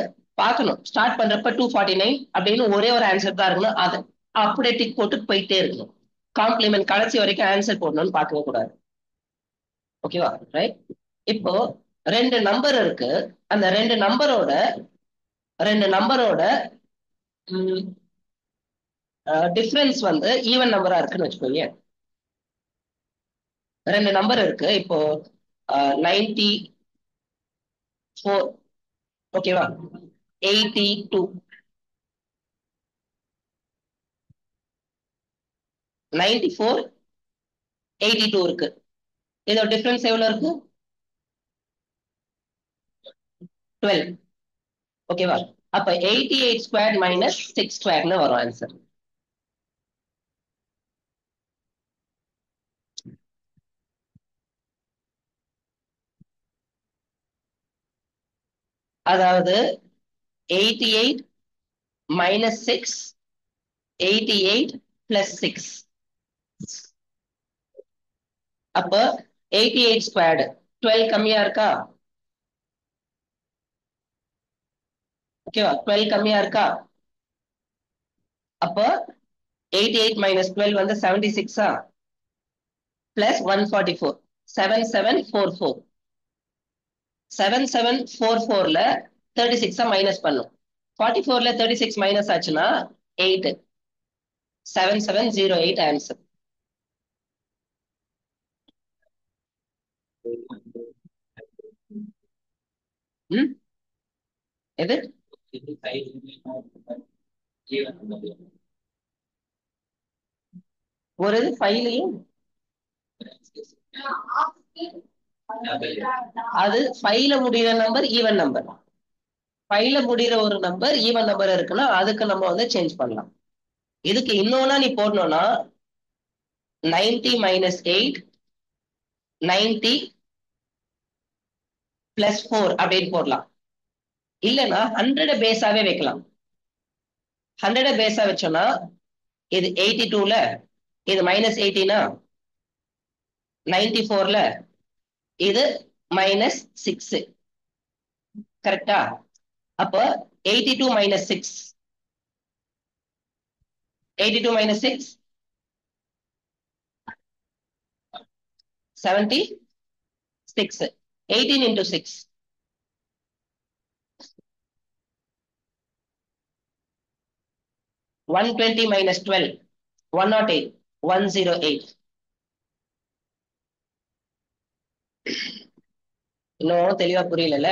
S1: பார்க்கணும் ஸ்டார்ட் பண்றப்ப 249 அப்படின்னு ஒரே ஒரு ஆன்சர் தான் இருக்கணும், அது அப்படியே டிக் போட்டு போயிட்டே இருக்கணும். காம்ப்ளிமெண்ட் கடைசி வரைக்கும் ஆன்சர் போடணும்னு பார்க்கவே கூடாது. ஓகேவா? ரைட். இப்போ ரெண்டு நம்பர் இருக்கு, அந்த ரெண்டு நம்பரோட டிஃபரன்ஸ் வந்து ஈவன் நம்பரா இருக்குன்னு வச்சுக்கோங்க. ரெண்டு நம்பர் இருக்கு, இப்போ 94, ஓகேவா, 82, 94, 82 இருக்கு. இதோட டிஃபரன்ஸ் எவ்வளவு இருக்கு? 12. ஓகேவா? அப்ப 88 ஸ்கொயர் மைனஸ் 6 ஸ்கொயர்னு வரும் ஆன்சர். அதாவது 88 மைனஸ் 6, 88 பிளஸ் 6. அப்ப 88 ஸ்கொயர்டு 12 கம்மியா இருக்கா? ஓகேவா? 12 கம்மியா இருக்கா? அப்போ 88 மைனஸ் 12 வந்து 76 பிளஸ் 144, 7744. 7744ல 36 மைனஸ் பண்ணும். 44ல 36 மைனஸ் ஆச்சுன்னா 8. 7708 ஆன்சர். ம் எது? ஒரு ஃபைலையும் அது ஃபைல முடிகிற நம்பர் ஈவன் நம்பர். ஃபைல முடிகிற ஒரு நம்பர் ஈவன் நம்பர் இருக்குன்னா அதுக்கு நம்ம வந்து சேஞ்ச் பண்ணலாம். இதுக்கு இன்னொன்னா நீ போடணும்னா 90 மைனஸ் 8, 90 பிளஸ் 4 அப்படின்னு போடலாம். இல்லைன்னா 100 பேஸாவே வைக்கலாம். 100 பேஸா வச்சோம்னா இது 82ல இது மைனஸ் 18, 94ல இது மைனஸ் 6. கரெக்டா? அப்போ 82 மைனஸ் 6, 82 minus 6, 76. 18 into 6. 120 minus 12, 108, 108. இன்னும் தெளிவா புரியல.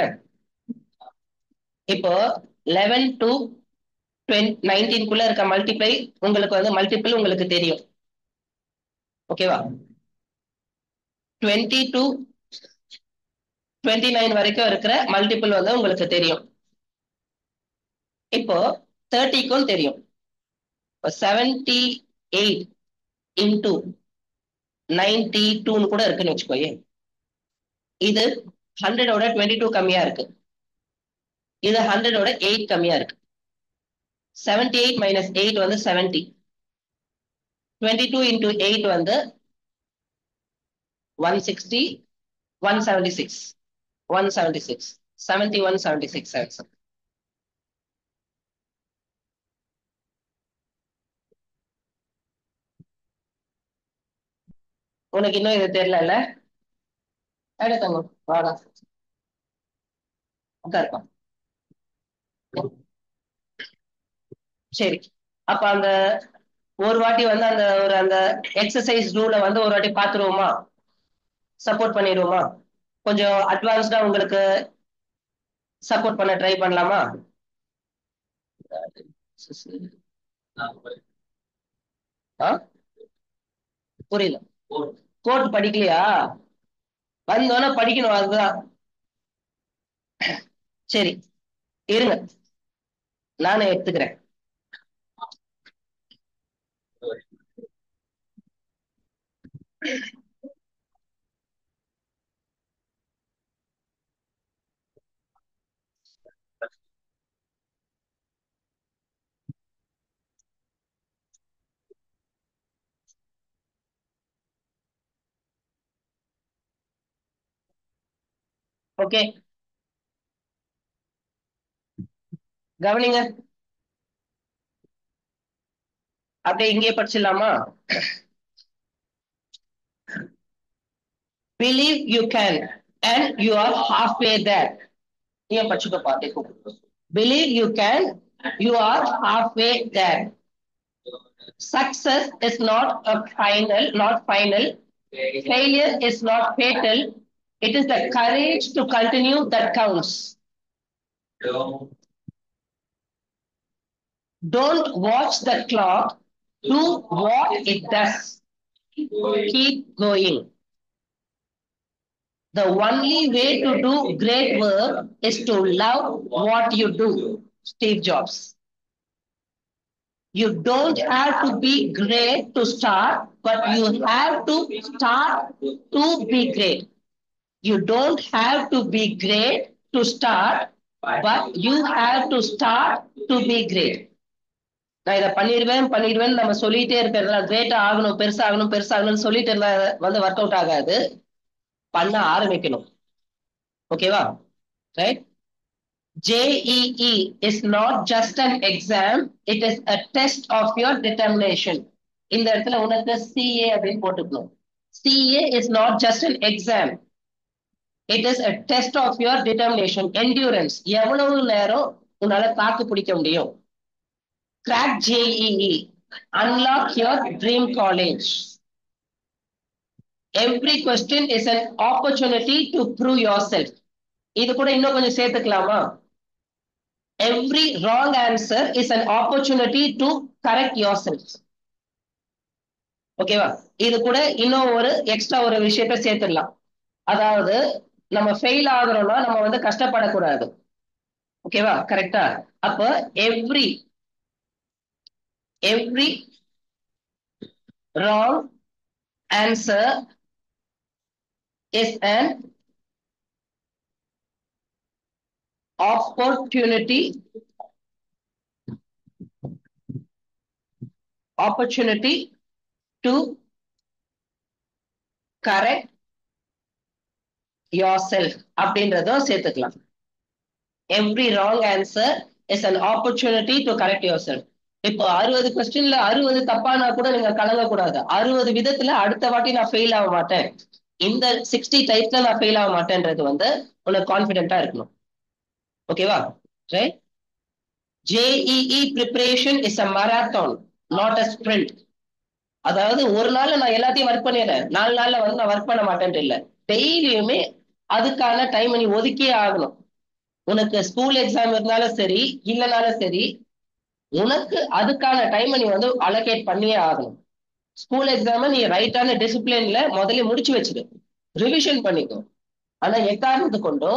S1: இப்போ 11 to 19 இருக்க மல்டிப்ளை உங்களுக்கு வந்து மல்டிபிள் உங்களுக்கு தெரியும். ஓகேவா? 20 to 29 வரைக்கும் இருக்கிற மல்டிபிள் வந்து உங்களுக்கு தெரியும். இப்போ 30க்கும் தெரியும். 78 into 92 கூட இருக்குன்னு வச்சுக்கோயே. இது 100ஓட 22 கம்மியா இருக்கு, இது 100ஓட 8 கம்மியா இருக்கு. 78 மைனஸ் 8 வந்து 70. 22 into 8 வந்து 160, 176, 176, 71, 76 ஆன்சர். உனக்கு இன்னும் இது தெரியல? எடுத்தவங்க வாடா உட்காருப்பா. சரி, அப்ப அந்த ஒரு வாட்டி வந்து அந்த எக்ஸசைஸ் ரூலை வந்து ஒரு வாட்டி பாத்துருவோமா? சப்போர்ட் பண்ணிடுவோமா? கொஞ்சம் அட்வான்ஸ்டா உங்களுக்கு சப்போர்ட் பண்ண ட்ரை பண்ணலாமா? ஆ புரியல. கோட் படிக்கலையா? வந்தோன்னே படிக்கணும், அதுதான். சரி இருங்க, நானே எடுத்துக்கிறேன். ஓகே, கவனிங்க. அப்படியே இங்கே படிச்சிடலாமா? Believe you can and you are halfway there. நீங்க படிச்சுக்க பாத்தே. Believe you can, you are halfway there. Success is not a final, not final. Failure is not fatal. It is the courage to continue that counts. Don't watch the clock. Do what it does. Keep going. The only way to do great work is to love what you do. Steve Jobs. You don't have to be great to start, but you have to start to be great. You don't have to be great to start, but you have to start to be great. நான் இதை பண்ணிடுவேன் நம்ம சொல்லிட்டே இருக்கிறதுல Greta ஆகணும், பெருசாகணும் பெருசாகணும்னு சொல்லிட்டு இருந்தா வந்து ஒர்க் அவுட் ஆகாது. பண்ண ஆரம்பிக்கணும். ஓகேவா? Right. JEE is not just an exam, it is a test of your determination. இந்த இடத்துல உனக்கு CA அப்படின்னு போட்டுக்கணும். CA is not just an exam, it is a test of your determination, endurance. எவ்வளவு நேரம் உன்னால தாக்கு பிடிக்க முடியும். Crack JEE, unlock your dream college. Every question is an opportunity to prove yourself. இது கூட இன்னும் கொஞ்சம் சேர்த்துக்கலாமா? Every wrong answer is an opportunity to correct yourself. ஓகேவா? இது கூட இன்னும் ஒரு எக்ஸ்ட்ரா ஒரு விஷயத்த சேர்த்துடலாம். அதாவது நம்ம ஃபெயில் ஆகுறோம்னா நம்ம வந்து கஷ்டப்படக்கூடாது. ஓகேவா? கரெக்டா? அப்ப every wrong answer is an opportunity to correct yourself அப்படின்றதும் சேர்த்துக்கலாம். Every wrong answer is an opportunity to correct yourself. இப்போ 60 கொஸ்டின்ல 60 தப்பானா கூட நீங்க கலங்க கூடாது. 60 விதத்துல அடுத்த வாட்டி நான் ஃபெயில் ஆக மாட்டேன், இந்த 60 டைப்ல நான் ஃபெயில் ஆக மாட்டேன்றது வந்து உனக்கு கான்பிடென்ட்டா இருக்கணும். ஓகேவா? Right. JEE preparation is a marathon, not a sprint. அதாவது ஒரு நாள்ல நான் எல்லாத்தையும் ஒர்க் பண்ணிடுறேன், 4 நாள்ல வந்து நான் ஒர்க் பண்ண மாட்டேன்ட்டு இல்லை. டெய்லியுமே அதுக்கான டைம் நீ ஒதுக்கியே ஆகணும். உனக்கு ஸ்கூல் எக்ஸாம் இருந்தாலும் சரி இல்லைனாலும் சரி, உனக்கு அதுக்கான டைம் நீ வந்து அலோகேட் பண்ணியே ஆகணும். ஸ்கூல் எக்ஸாம நீ ரைட்டான டிசிப்ளின்ல முதல்ல முடிச்சு வச்சிரு, ரிவிஷன் பண்ணிக்கோ. ஆனா எக்காரணத்து கொண்டோ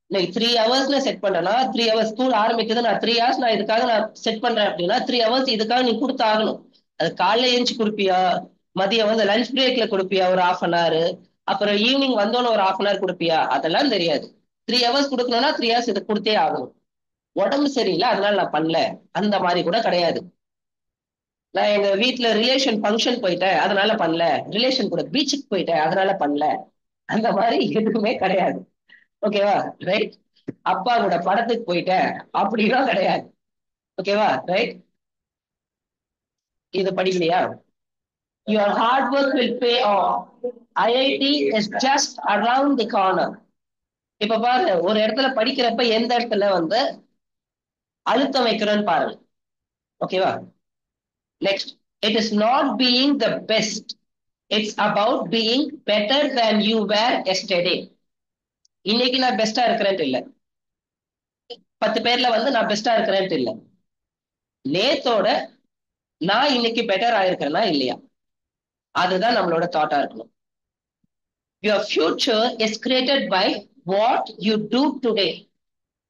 S1: இன்னைக்கு 3 ஹவர்ஸ்ல செட் பண்றேன்னா 3 ஹவர்ஸ் ஸ்கூல் ஆரம்பிக்குது, நான் 3 ஹவர்ஸ் நான் இதுக்காக நான் செட் பண்றேன் அப்படின்னா 3 ஹவர்ஸ் இதுக்காக நீ கொடுத்து ஆகணும். அது காலைல எழுந்து கொடுப்பியா, மதியம் வந்து லஞ்ச் பிரேக்ல கொடுப்பியா ஒரு 1/2 hour, அப்புறம் ஈவினிங் வந்தோன்னு ஒரு 1/2 hour கொடுப்பியா, அதெல்லாம் தெரியாது. 3 ஹவர்ஸ் கொடுக்கணும்னா 3 ஹவர்ஸ் இது கொடுத்தே ஆகணும். உடம்பு சரியில்லை அதனால நான் பண்ணல, அந்த மாதிரி கூட கிடையாது. நான் எங்க வீட்டுல ரிலேஷன் ஃபங்க்ஷன் போயிட்டேன் அதனால பண்ணல, ரிலேஷன் கூட பீச்சுக்கு போயிட்டேன் அதனால பண்ணல, அந்த மாதிரி எதுவுமே கிடையாது. ஓகேவா? ரைட். அப்பா கூட படத்துக்கு போயிட்டேன் அப்படின்னா கிடையாது. ஓகேவா? ரைட். இது படிக்கலையா? Your hard work will pay off. IIT is just around the corner. இப்ப பாருங்க, ஒரு இடத்துல படிக்கிறப்ப எந்த இடத்துல வந்து அழுத்தம் வைக்கிறோன்னு பாருங்க. ஓகேவா? Next. It is not being the best, it's about being better than you were yesterday. இன்னைக்கு நான் பெஸ்டா இருக்கிறேன்ட்டு இல்ல, 10 பேர்ல வந்து நான் பெஸ்டா இருக்கிறேன்ட்டு இல்ல, நேத்தோட நான் இன்னைக்கு பெட்டர் ஆயிருக்கிறேனா இல்லையா, அதுதான் நம்மளோட தாட்டா இருக்கணும். Your future is created by what you do today.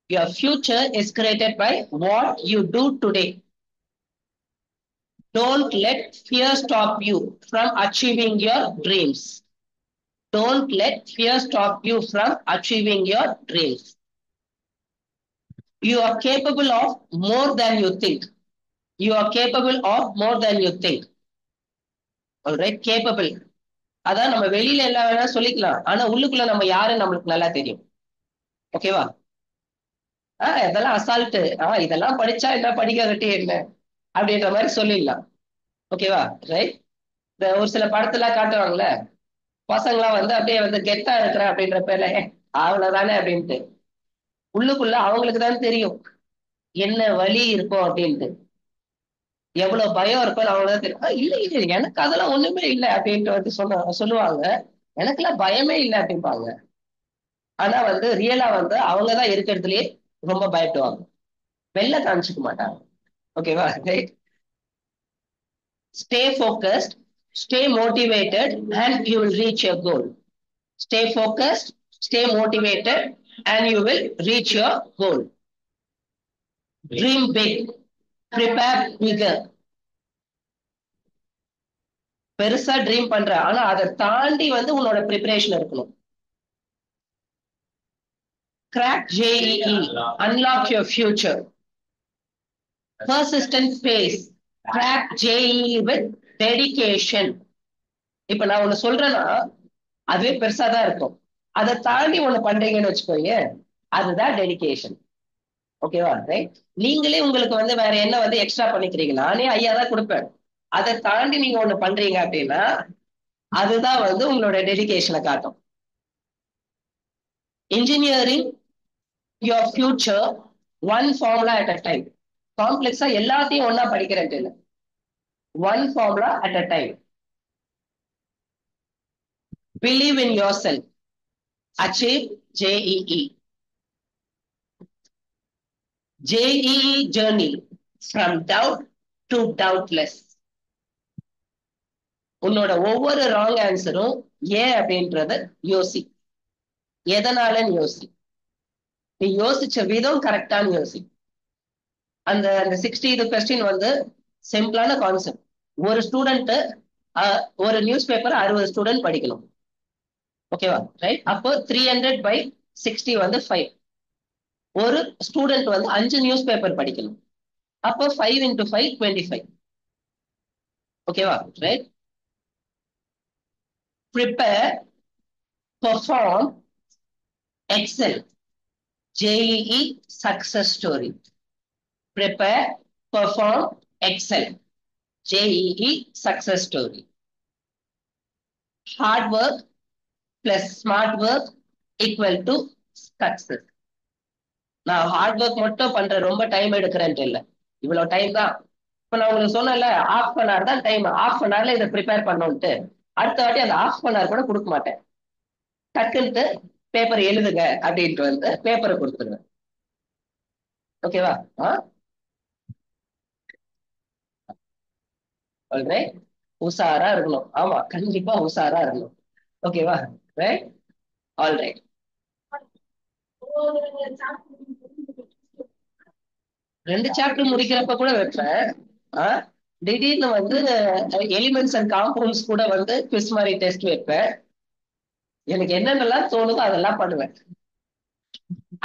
S1: Your future is created by what you do today. Don't let fear stop you from achieving your dreams. Don't let fear stop you from achieving your dreams. You are capable of more than you think. You are capable of more than you think. All right, capable. அதான் நம்ம வெளியில எல்லாம் வேணா சொல்லிக்கலாம், ஆனா உள்ளுக்குள்ள நம்ம யாரு நம்மளுக்கு நல்லா தெரியும். ஓகேவா? இதெல்லாம் அசால்ட்டு. இதெல்லாம் படிச்சா என்ன, படிக்காதட்டி என்ன அப்படின்ற மாதிரி சொல்லிடலாம். ஓகேவா? ரைட். இந்த ஒரு சில படத்துல காட்டுவாங்கல்ல, பசங்களாம் வந்து அப்படியே வந்து கெத்தா இருக்கிற அப்படின்ற பேர்ல அவ்வளவுதானே அப்படின்ட்டு, உள்ளுக்குள்ள அவங்களுக்கு தான் தெரியும் என்ன வலி இருக்கும் அப்படின்ட்டு, எவ்வளவு பயம் இருக்கும் அவங்களுக்கு தான் தெரியும். இல்ல இல்ல எனக்கு அதெல்லாம் ஒண்ணுமே இல்லை அப்படின்ட்டு வந்து சொல்லுவாங்க. எனக்கெல்லாம் பயமே இல்லை அப்படிம்பாங்க. ஆனா வந்து ரியலா வந்து அவங்கதான் இருக்கிறதுலயே ரொம்ப பயப்படுவாங்க, வெளில காமிச்சுக்க மாட்டாங்க. ஓகேவா? Right. Stay focused, stay motivated, and you will reach your goal. Stay focused, stay motivated, and you will reach your goal. Dream big, prepare bigger. பெருசா ட்ரீம் பண்ற, ஆனா அதை தாண்டி வந்து உன்னோட ப்ரிப்பரேஷன் இருக்கணும். Crack JEE, unlock your future. Persistent pace, crack JEE with dedication. இப்ப நான் ஒண்ணு சொல்றேன்னா அதுவே பெருசா தான் இருக்கும். அதை தாண்டி ஒண்ணு பண்றீங்கன்னு வச்சுக்கோங்க, அதுதான் டெடிகேஷன். ஓகேவா? ரைட். நீங்களே உங்களுக்கு வந்து வேற என்ன வந்து எக்ஸ்ட்ரா பண்ணிக்கிறீங்க, நானே ஐயா தான் கொடுப்பேன், அதை தாண்டி நீங்க ஒண்ணு பண்றீங்க அப்படின்னா அதுதான் வந்து உங்களோட டெடிகேஷனை காட்டும். Engineering your future one formula at a time. காம்ப்ளெக்ஸா எல்லாத்தையும் ஒன்னா படிக்கிறேன் இல்லை, one formula at a time. Believe in yourself, achieve JEE. JEE journey from doubt to doubtless. உன்னோட ஒவ்வொரு ராங் ஆன்சரும் ஏன் அப்படின்றத யோசி, எதனாலன்னு யோசி, நீ யோசிச்ச விதம் கரெக்டான யோசி. அந்த அந்த 60 கொஸ்டின் வந்து சிம்பிளான கான்செப்ட். ஒரு ஸ்டூடெண்ட் ஒரு நியூஸ் பேப்பர் 60 ஸ்டூடெண்ட் படிக்கணும். ஓகேவா? ரைட். அப்போ 300/60 வந்து 5. ஒரு ஸ்டூடெண்ட் வந்து 5 நியூஸ் பேப்பர் படிக்கணும். அப்போ 5 × 5 25. ஓகேவா? Right. Prepare, perform, excel. JEE success story. Prepare, perform, excel. JEE success story. Hard work plus smart work equal to success. நான் ஹார்ட் ஒர்க் மட்டும் பண்றேன், ரொம்ப டைம் எடுக்கிறேன்ட்டு இல்லை, இவ்வளவு டைம் தான். இப்ப நான் உங்களுக்கு சொன்னேன்ல, ½ தான் டைம், ½ இதை ப்ரிப்பேர் பண்ணோன்ட்டு, அடுத்த வாட்டி அந்த ½ கூட கொடுக்க மாட்டேன். டக்குன்ட்டு பேப்பர் எழுதுங்க அப்படின்ட்டு வந்து பேப்பரை கொடுத்துருவேன். ஓகேவா? ஆல்ரைட். உஷாரா இருக்கணும். ஆமா, கண்டிப்பா உஷாரா இருக்கணும். ஓகேவா? ரைட். ஆல்ரைட். 2 சாப்டர் முடிக்கிறப்ப கூட வைப்பேன். திடீர்னு வந்து எலிமெண்ட்ஸ் அண்ட் காம்பவுண்ட்ஸ் கூட வந்து குவிஸ் மாதிரி டெஸ்ட் வைப்பேன். எனக்கு என்னென்னலாம் தோணுதோ அதெல்லாம் பண்ணுவேன்.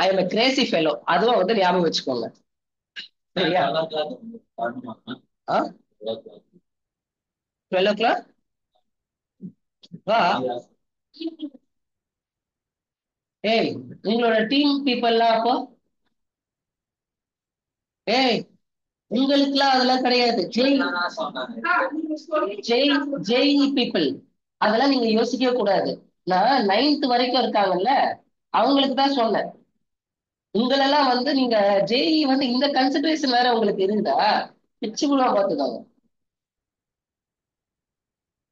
S1: I am a crazy fellow. அதுவும் வந்து ஞாபகம் வச்சுக்கோங்க. சரியா? 12 o'clock வா. ஏய், உங்களோட டீம் பீப்புள்லாம் அப்போ, ஏய் உங்களுக்குலாம் அதெல்லாம் கிடையாது. ஜெய் பீப்புள் அதெல்லாம் நீங்க யோசிக்கவே கூடாது. நான் 9th வரைக்கும் இருக்காங்கல்ல, அவங்களுக்கு தான் சொன்னேன். உங்களெல்லாம் வந்து நீங்க JEE வந்து இந்த கன்சிடரேஷன் வேற உங்களுக்கு இருந்தா பிச்சு கூட பார்த்துக்கோங்க.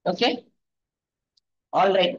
S1: ஓகே. All right.